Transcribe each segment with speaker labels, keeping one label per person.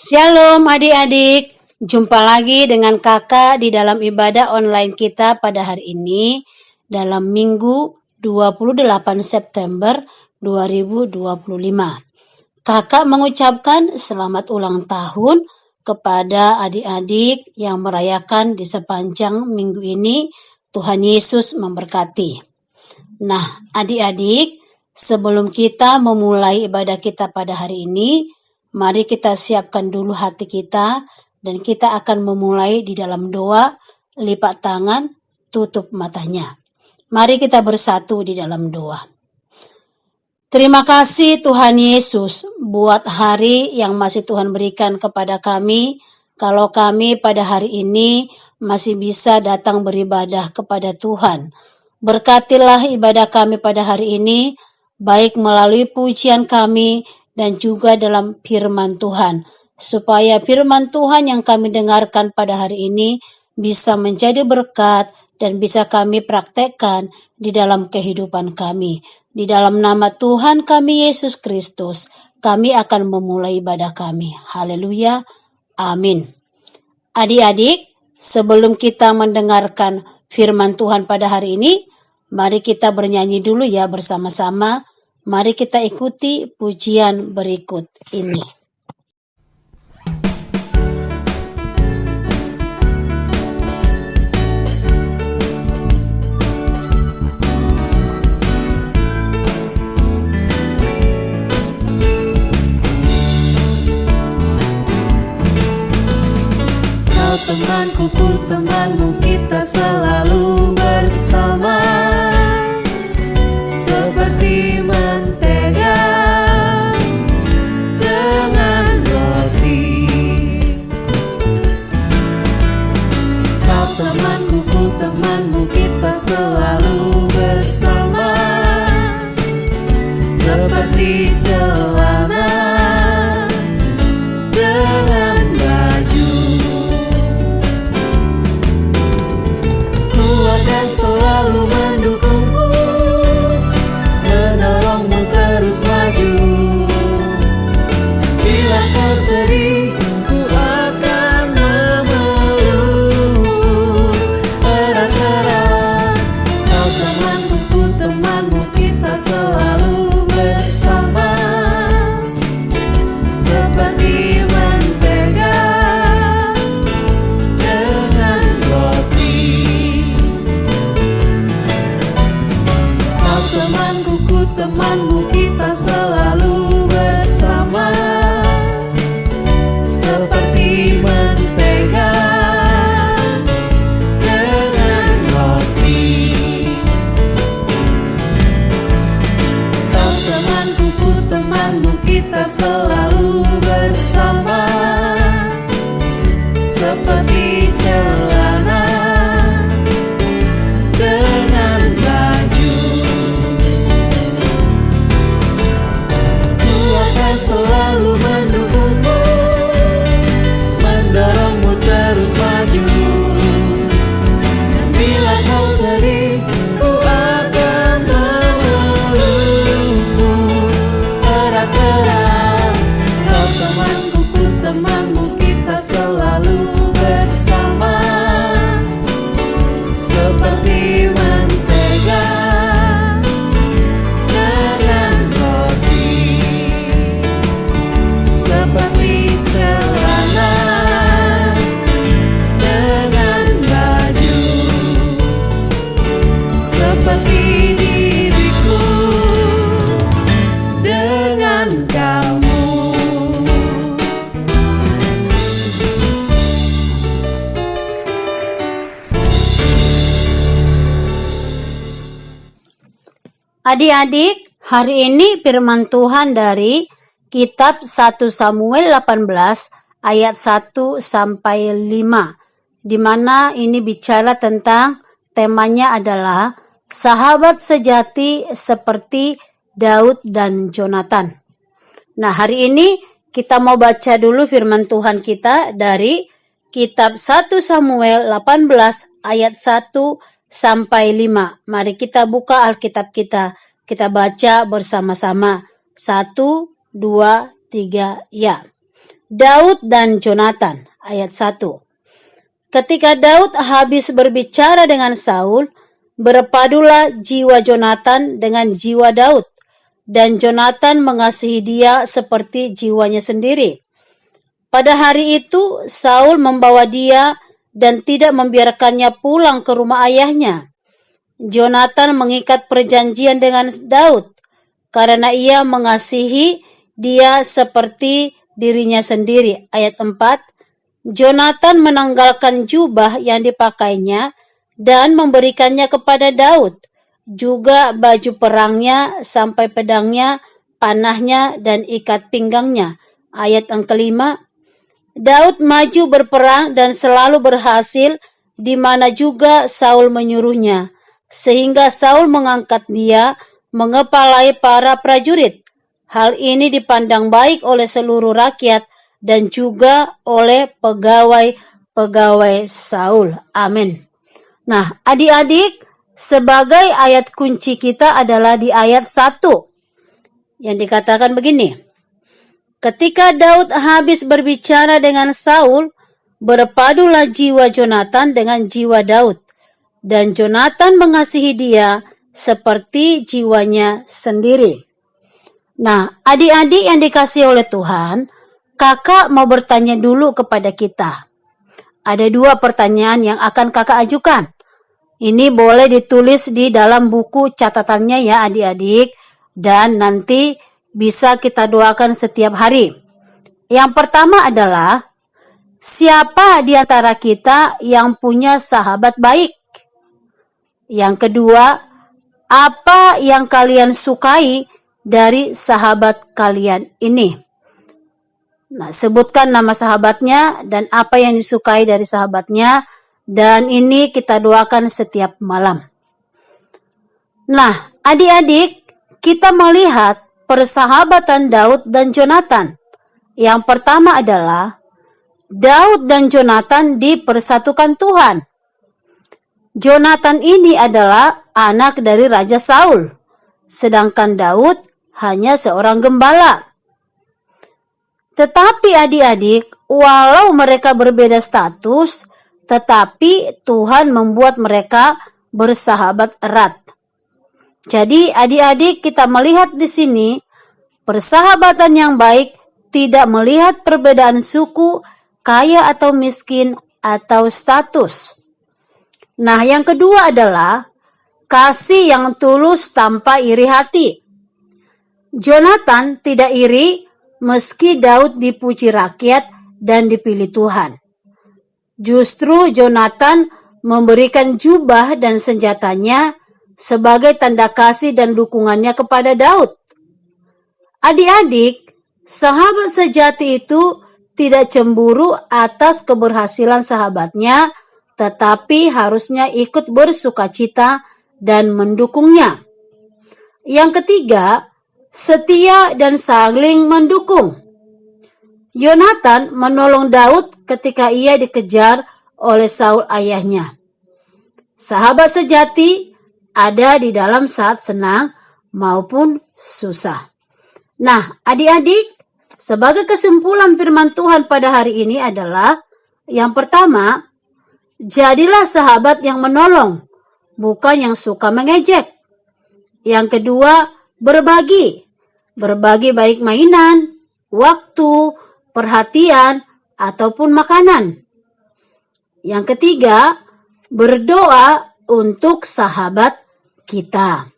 Speaker 1: Shalom adik-adik, jumpa lagi dengan kakak di dalam ibadah online kita pada hari ini dalam Minggu 28 September 2025. Kakak mengucapkan selamat ulang tahun kepada adik-adik yang merayakan di sepanjang minggu ini. Tuhan Yesus memberkati. Nah, adik-adik, sebelum kita memulai ibadah kita pada hari ini, mari kita siapkan dulu hati kita dan kita akan memulai di dalam doa, lipat tangan, tutup matanya. Mari kita bersatu di dalam doa. Terima kasih Tuhan Yesus buat hari yang masih Tuhan berikan kepada kami. Kalau kami pada hari ini masih bisa datang beribadah kepada Tuhan. Berkatilah ibadah kami pada hari ini, baik melalui pujian kami dan juga dalam firman Tuhan, supaya firman Tuhan yang kami dengarkan pada hari ini bisa menjadi berkat dan bisa kami praktekkan di dalam kehidupan kami. Di dalam nama Tuhan kami Yesus Kristus, kami akan memulai ibadah kami. Haleluya, amin. Adik-adik, sebelum kita mendengarkan firman Tuhan pada hari ini, mari kita bernyanyi dulu ya bersama-sama. Mari kita ikuti pujian berikut ini.
Speaker 2: Kau temanku, ku temanmu, kita selalu bersama, seperti mentega dengan roti. Kau temanku, ku temanmu, kita selalu bersama, seperti celana dengan baju. Ku akan selalu mendukungmu, menolongmu terus maju. Bila kau sedih, ku akan memelukmu erat-erat. Kau temanku, ku temanmu, kita selalu bersama, seperti mentega dengan roti. Kau temanku, ku temanmu, kita selalu bersama, seperti mentega dengan roti. Kau temanku, ku temanmu, kita selalu bersama, seperti celana dengan baju. Ku akan selalu mendukungmu, mendorongmu terus maju. Dan bila kau sedih, ku akan memelukmu erat-erat. Kau temanku, ku temanmu, kita selalu bersama, seperti mentega dengan roti, seperti celana dengan baju, seperti diriku dengan kamu.
Speaker 1: Adik-adik, hari ini firman Tuhan dari kitab 1 Samuel 18 ayat 1 sampai 5, di mana ini bicara tentang temanya adalah sahabat sejati seperti Daud dan Jonatan. Nah, hari ini kita mau baca dulu firman Tuhan kita dari kitab 1 Samuel 18 ayat 1 sampai 5. Mari kita buka Alkitab kita. Kita baca bersama-sama. 1, 2, 3, ya. Daud dan Jonatan, ayat 1. Ketika Daud habis berbicara dengan Saul, berpadulah jiwa Jonatan dengan jiwa Daud, dan Jonatan mengasihi dia seperti jiwanya sendiri. Pada hari itu, Saul membawa dia dan tidak membiarkannya pulang ke rumah ayahnya. Jonatan mengikat perjanjian dengan Daud, karena ia mengasihi dia seperti dirinya sendiri. Ayat 4, Jonatan menanggalkan jubah yang dipakainya dan memberikannya kepada Daud, juga baju perangnya sampai pedangnya, panahnya, dan ikat pinggangnya. Ayat yang kelima, Daud maju berperang dan selalu berhasil di mana juga Saul menyuruhnya, sehingga Saul mengangkat dia mengepalai para prajurit. Hal ini dipandang baik oleh seluruh rakyat dan juga oleh pegawai-pegawai Saul. Amin. Nah, adik-adik, sebagai ayat kunci kita adalah di ayat 1 yang dikatakan begini. Ketika Daud habis berbicara dengan Saul, berpadulah jiwa Jonatan dengan jiwa Daud, dan Jonatan mengasihi dia seperti jiwanya sendiri. Nah, adik-adik yang dikasihi oleh Tuhan, kakak mau bertanya dulu kepada kita. Ada 2 pertanyaan yang akan kakak ajukan. Ini boleh ditulis di dalam buku catatannya ya adik-adik, dan nanti bisa kita doakan setiap hari. Yang pertama adalah, siapa di antara kita yang punya sahabat baik? Yang kedua, apa yang kalian sukai dari sahabat kalian ini? Nah, sebutkan nama sahabatnya dan apa yang disukai dari sahabatnya, dan ini kita doakan setiap malam. Nah, adik-adik, kita melihat persahabatan Daud dan Jonatan. Yang pertama adalah, Daud dan Jonatan dipersatukan Tuhan. Jonatan ini adalah anak dari Raja Saul, sedangkan Daud hanya seorang gembala. Tetapi adik-adik, walau mereka berbeda status, tetapi Tuhan membuat mereka bersahabat erat. Jadi adik-adik, kita melihat di sini, persahabatan yang baik tidak melihat perbedaan suku, kaya atau miskin, atau status. Nah, yang kedua adalah kasih yang tulus tanpa iri hati. Jonatan tidak iri meski Daud dipuji rakyat dan dipilih Tuhan. Justru Jonatan memberikan jubah dan senjatanya sebagai tanda kasih dan dukungannya kepada Daud. Adik-adik, sahabat sejati itu tidak cemburu atas keberhasilan sahabatnya, tetapi harusnya ikut bersukacita dan mendukungnya. Yang ketiga, setia dan saling mendukung. Yonatan menolong Daud ketika ia dikejar oleh Saul ayahnya. Sahabat sejati ada di dalam saat senang maupun susah. Nah, adik-adik, sebagai kesimpulan firman Tuhan pada hari ini adalah, yang pertama, jadilah sahabat yang menolong, bukan yang suka mengejek. Yang kedua, berbagi baik mainan, waktu, perhatian, ataupun makanan. Yang ketiga, berdoa untuk sahabat kita.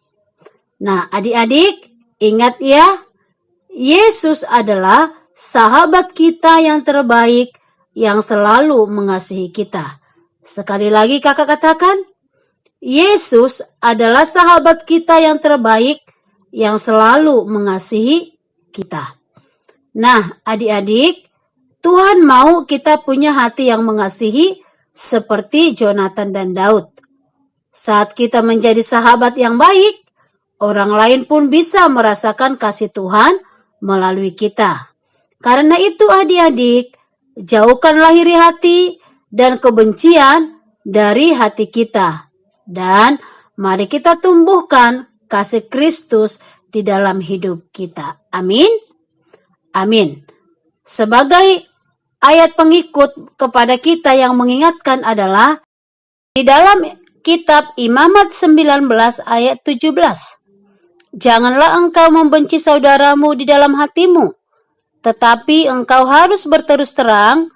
Speaker 1: Nah, adik-adik, ingat ya, Yesus adalah sahabat kita yang terbaik yang selalu mengasihi kita. Sekali lagi kakak katakan, Yesus adalah sahabat kita yang terbaik yang selalu mengasihi kita. Nah, adik-adik, Tuhan mau kita punya hati yang mengasihi seperti Jonatan dan Daud. Saat kita menjadi sahabat yang baik, orang lain pun bisa merasakan kasih Tuhan melalui kita. Karena itu adik-adik, jauhkanlah iri hati dan kebencian dari hati kita. Dan mari kita tumbuhkan kasih Kristus di dalam hidup kita. Amin. Amin. Sebagai ayat pengikut kepada kita yang mengingatkan adalah di dalam kitab Imamat 19 ayat 17. Janganlah engkau membenci saudaramu di dalam hatimu, tetapi engkau harus berterus terang,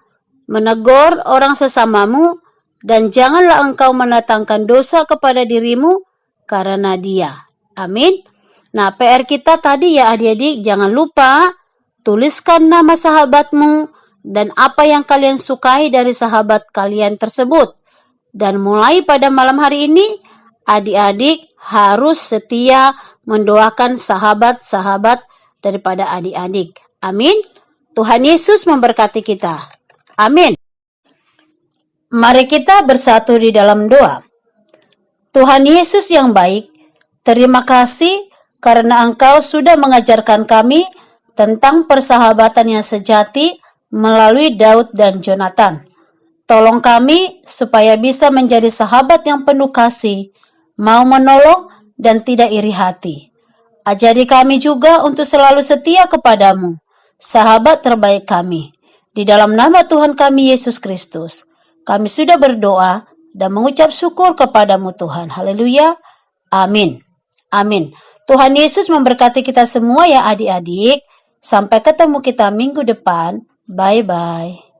Speaker 1: menegur orang sesamamu, dan janganlah engkau mendatangkan dosa kepada dirimu karena dia. Amin. Nah, PR kita tadi ya adik-adik, jangan lupa tuliskan nama sahabatmu dan apa yang kalian sukai dari sahabat kalian tersebut. Dan mulai pada malam hari ini, adik-adik harus setia mendoakan sahabat-sahabat daripada adik-adik. Amin. Tuhan Yesus memberkati kita. Amin. Mari kita bersatu di dalam doa. Tuhan Yesus yang baik, terima kasih karena Engkau sudah mengajarkan kami tentang persahabatan yang sejati melalui Daud dan Jonathan. Tolong kami supaya bisa menjadi sahabat yang penuh kasih, mau menolong dan tidak iri hati. Ajari kami juga untuk selalu setia kepadamu, sahabat terbaik kami. Di dalam nama Tuhan kami Yesus Kristus, kami sudah berdoa dan mengucap syukur kepadamu Tuhan. Haleluya. Amin. Amin. Tuhan Yesus memberkati kita semua ya adik-adik. Sampai ketemu kita minggu depan. Bye-bye.